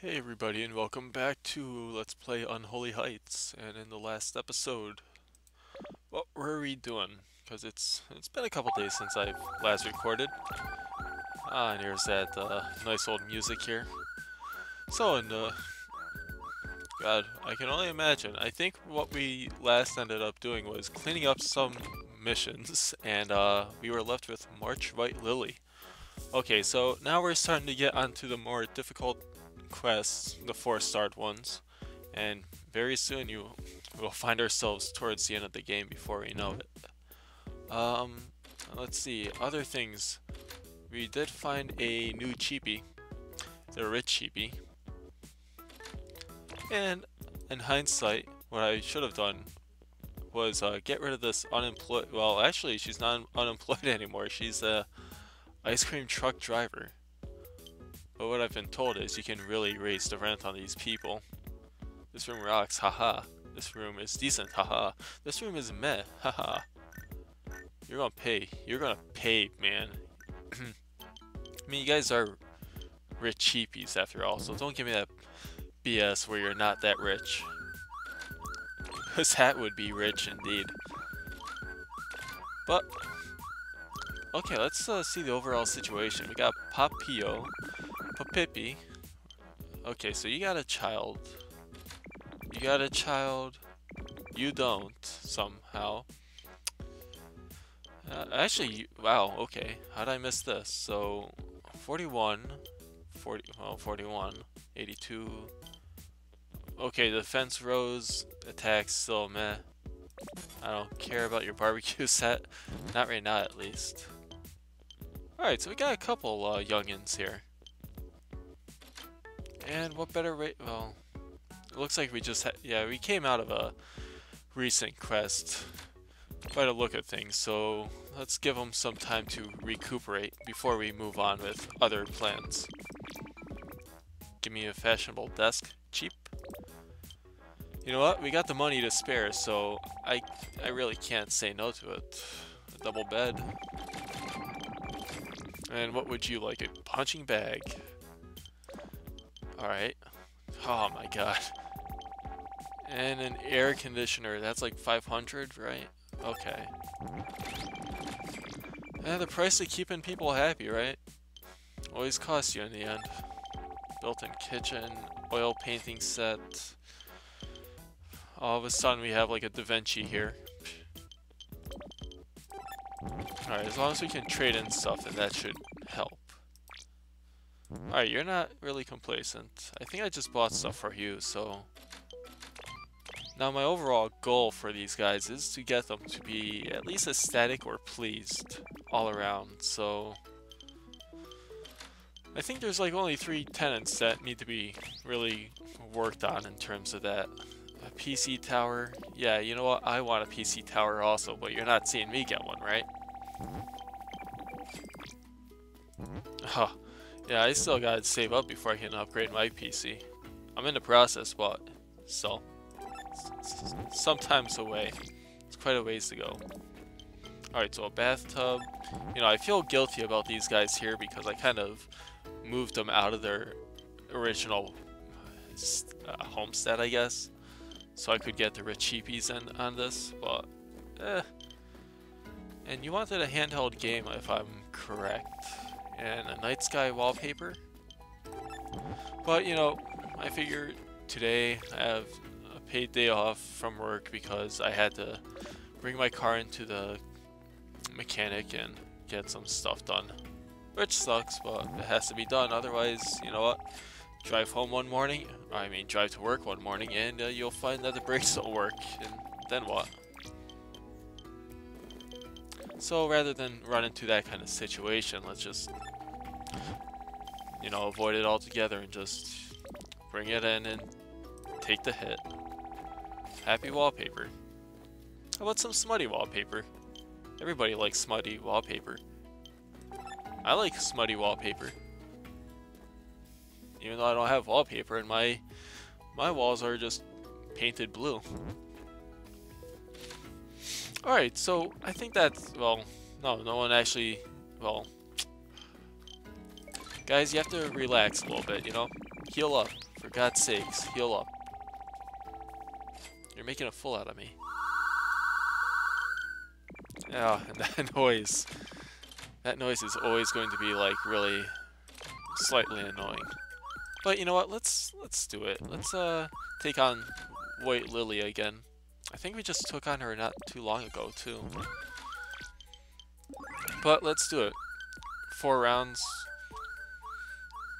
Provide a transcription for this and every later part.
Hey everybody and welcome back to Let's Play Unholy Heights. And in the last episode, what were we doing? Because it's been a couple days since I've last recorded. And here's that nice old music here. So, God, I can only imagine. I think what we last ended up doing was cleaning up some missions, and we were left with March White Lily. Okay, so now we're starting to get onto the more difficult quests, the 4-starred ones, and very soon you will find ourselves towards the end of the game before we know it. Let's see, other things. We did find a new cheapie, the rich cheapie, and in hindsight, what I should have done was get rid of this unemployed. Well, actually, she's not unemployed anymore. She's a ice cream truck driver. But what I've been told is you can really raise the rent on these people. This room rocks, haha. This room is decent, haha. This room is meh, haha. You're gonna pay. You're gonna pay, man. I mean, you guys are rich cheapies after all, so don't give me that BS where you're not that rich. Because that would be rich indeed. But, okay, let's see the overall situation. We got Popiyo, Popiyo. Okay, so you got a child. You got a child. You don't, somehow. Wow, okay. How'd I miss this? So, 41, 41, 82. Okay, the defense rose, attacks still meh. I don't care about your barbecue set. Not right now, at least. Alright, so we got a couple youngins here. And what better rate? Well, it looks like we just we came out of a recent quest by the look of things, so let's give them some time to recuperate before we move on with other plans. Give me a fashionable desk, cheap. You know what? We got the money to spare, so I really can't say no to it. A double bed. And what would you like? A punching bag. Alright. Oh my god. And an air conditioner. That's like 500, right? Okay. And the price of keeping people happy, right? Always costs you in the end. Built-in kitchen, oil painting set. All of a sudden we have like a Da Vinci here. Alright, as long as we can trade in stuff, then that should help. Alright, you're not really complacent. I think I just bought stuff for you, so... Now my overall goal for these guys is to get them to be at least ecstatic or pleased all around, so... I think there's like only 3 tenants that need to be really worked on in terms of that. A PC tower. Yeah, you know what? I want a PC tower also, but you're not seeing me get one, right? Huh. Yeah, I still gotta save up before I can upgrade my PC. I'm in the process, but still. Sometimes away. It's quite a ways to go. Alright, so a bathtub. You know, I feel guilty about these guys here because I kind of moved them out of their original homestead, I guess. So I could get the rich cheapies in on this, but And you wanted a handheld game, if I'm correct, and a night sky wallpaper. But you know, I figured today I have a paid day off from work because I had to bring my car into the mechanic and get some stuff done. Which sucks, but it has to be done. Otherwise, you know what? Drive home one morning, drive to work one morning, and you'll find that the brakes don't work, and then what? So rather than run into that kind of situation, let's just, you know, avoid it altogether and just bring it in and take the hit. Happy wallpaper. How about some smutty wallpaper? Everybody likes smutty wallpaper. I like smutty wallpaper. Even though I don't have wallpaper and my walls are just painted blue. Alright, so I think that's, well, no one actually, well, guys, you have to relax a little bit, you know? Heal up. For God's sakes, heal up. You're making a fool out of me. Oh, and that noise. That noise is always going to be like really slightly annoying. But you know what? Let's do it. Let's take on White Lily again. I think we just took on her not too long ago too. But let's do it. 4 rounds.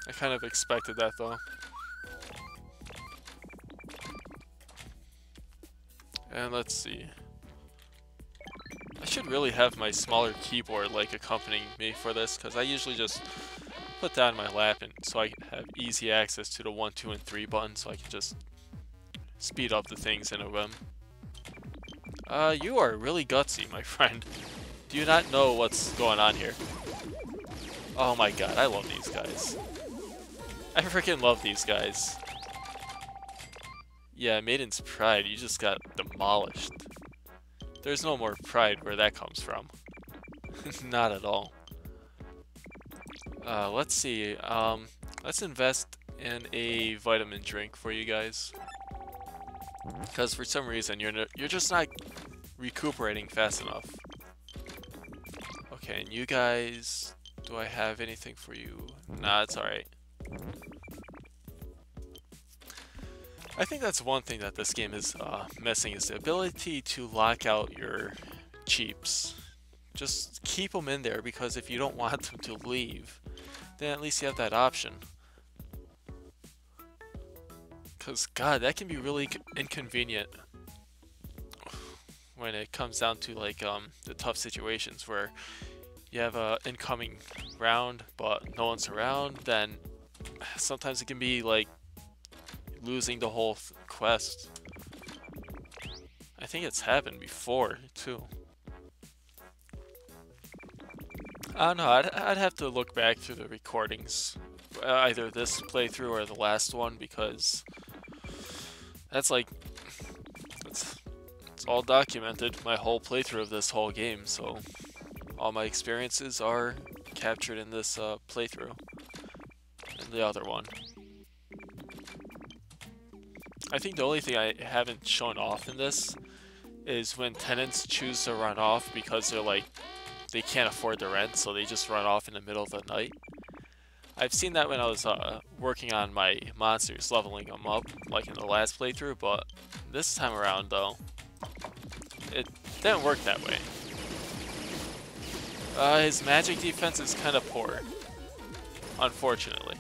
I kind of expected that though. And let's see. I should really have my smaller keyboard like accompanying me for this, because I usually just put that in my lap and so I have easy access to the 1, 2, and 3 buttons, so I can just speed up the things in a whim. You are really gutsy, my friend. Do you not know what's going on here? Oh my god, I love these guys. I freaking love these guys. Yeah, Maiden's Pride, you just got demolished. There's no more pride where that comes from. Not at all. Let's see. Let's invest in a vitamin drink for you guys. Because for some reason you're just not recuperating fast enough. Okay, and you guys, do I have anything for you? Nah, it's alright. I think that's one thing that this game is missing, is the ability to lock out your cheeps. Just keep them in there, because if you don't want them to leave, then at least you have that option. Because, God, that can be really inconvenient when it comes down to, like, the tough situations where you have a incoming round, but no one's around. Then sometimes it can be, like, losing the whole quest. I think it's happened before, too. I don't know, I'd have to look back through the recordings. Either this playthrough or the last one, because that's like, it's all documented, my whole playthrough of this whole game, so all my experiences are captured in this playthrough, and the other one. I think the only thing I haven't shown off in this is when tenants choose to run off because they're like, they can't afford the rent, so they just run off in the middle of the night. I've seen that when I was working on my monsters, leveling them up, like in the last playthrough, but this time around, though, it didn't work that way. His magic defense is kind of poor, unfortunately.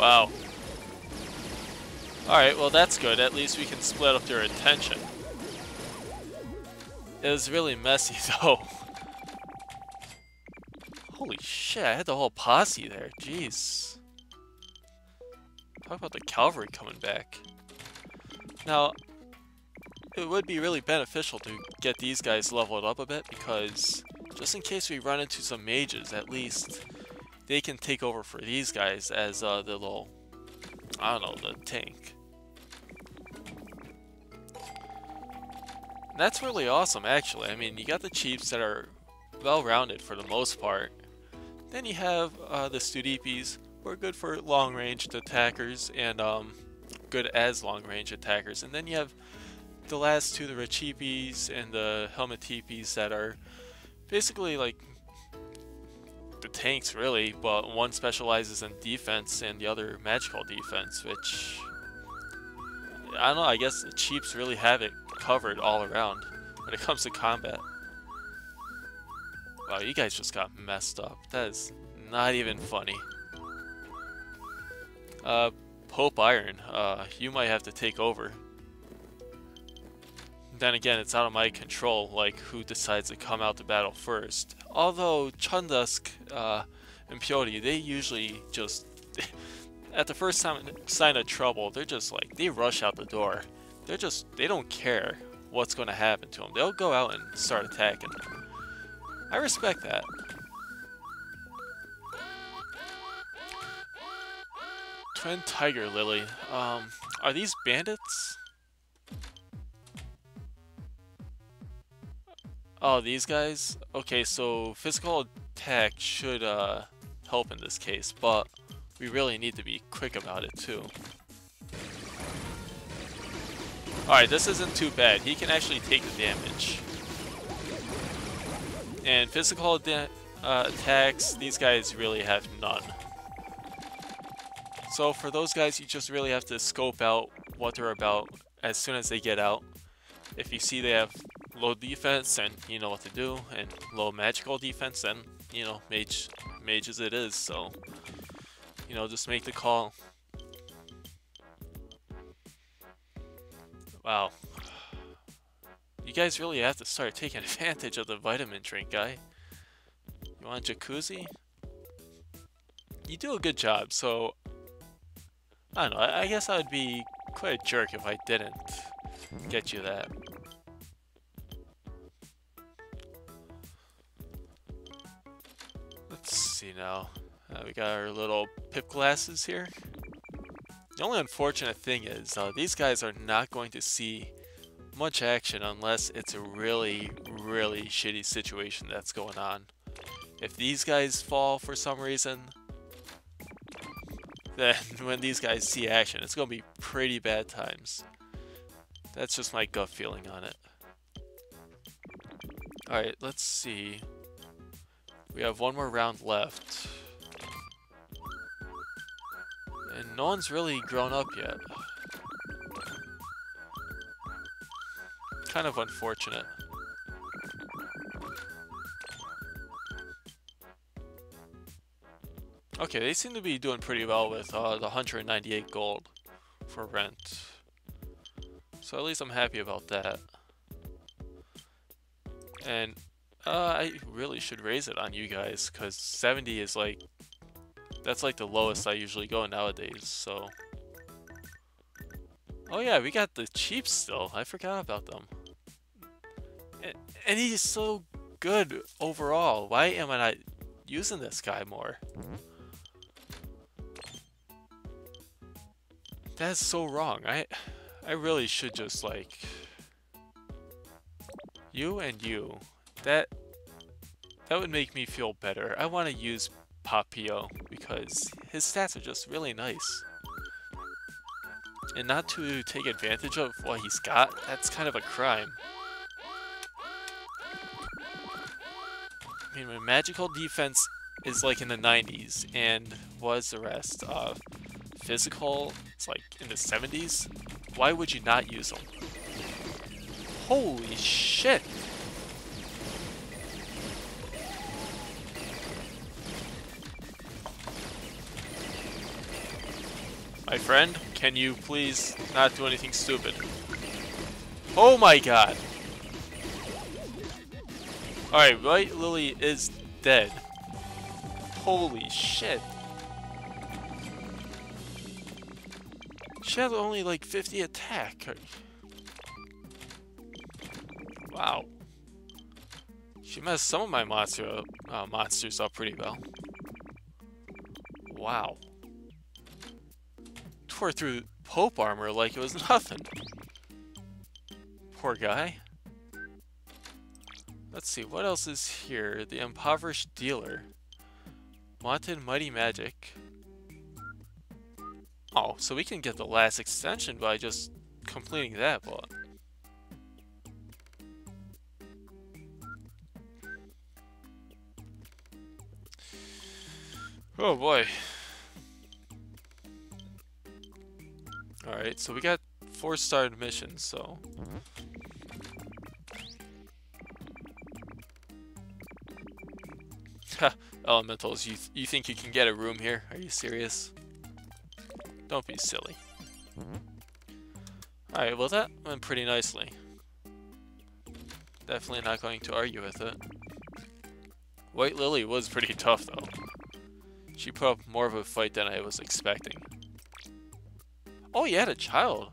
Wow. Alright, well that's good. At least we can split up their attention. It was really messy though. Holy shit, I had the whole posse there. Jeez. Talk about the cavalry coming back. Now, it would be really beneficial to get these guys leveled up a bit, because just in case we run into some mages, at least they can take over for these guys as the little, I don't know, the tank. And that's really awesome, actually. I mean, you got the Cheeps that are well-rounded for the most part. Then you have the Cheepies, who are good for long-ranged attackers and good as long-range attackers. And then you have the last two, the Cheepies and the Helmeteepies, that are basically like the tanks, really, but one specializes in defense and the other magical defense, which, I don't know, I guess the Cheeps really have it covered all around when it comes to combat. Wow, you guys just got messed up. That is not even funny. Pope Iron, you might have to take over. Then again, it's out of my control, like, who decides to come out to battle first. Although, Chundusk and Pioti, they usually just, at the first sign of trouble, they're just like, they rush out the door. They don't care what's going to happen to them. They'll go out and start attacking. I respect that. Twin Tiger Lily. Are these bandits? Oh, these guys? Okay, so physical attack should help in this case, but we really need to be quick about it too. Alright, this isn't too bad. He can actually take the damage. And physical attacks, these guys really have none. So for those guys, you just really have to scope out what they're about as soon as they get out. If you see they have low defense, then you know what to do, and low magical defense, then, you know, mage as it is, so, you know, just make the call. Wow. You guys really have to start taking advantage of the vitamin drink, guy. You want a jacuzzi? You do a good job, so I don't know, I guess I would be quite a jerk if I didn't get you that. Let's see now. We got our little pip glasses here. The only unfortunate thing is these guys are not going to see much action unless it's a really, really shitty situation that's going on. If these guys fall for some reason, then when these guys see action, it's going to be pretty bad times. That's just my gut feeling on it. Alright, let's see. We have one more round left. And no one's really grown up yet. Kind of unfortunate. Okay, they seem to be doing pretty well with the 198 gold for rent. So at least I'm happy about that. And I really should raise it on you guys, because 70 is like, that's like the lowest I usually go nowadays, so. Oh yeah, we got the Cheeps still. I forgot about them. And he's so good overall. Why am I not using this guy more? That's so wrong. I really should just like you and you. That would make me feel better. I want to use Popiyo because his stats are just really nice. And not to take advantage of what he's got, that's kind of a crime. I mean, my magical defense is like in the 90s, and what is the rest? Physical, it's like in the 70s? Why would you not use them? Holy shit! My friend, can you please not do anything stupid? Oh my god! Alright, White Lily is dead. Holy shit. She has only like 50 attack. Wow. She messed some of my monsters up pretty well. Wow. Tore through Pope armor like it was nothing. Poor guy. Let's see, what else is here? The Impoverished Dealer. Wanted Mighty Magic. Oh, so we can get the last extension by just completing that, but... Oh boy. Alright, so we got 4-star missions, so... Ha! Elementals, you think you can get a room here? Are you serious? Don't be silly. Alright, well that went pretty nicely. Definitely not going to argue with it. White Lily was pretty tough though. She put up more of a fight than I was expecting. Oh, you had a child!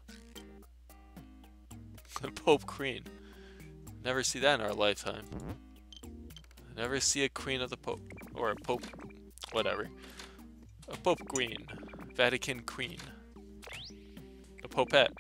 Pope Queen. Never see that in our lifetime. Never see a Queen of the Pope. Or a Pope. Whatever. A Pope Queen. Vatican Queen. A Popette.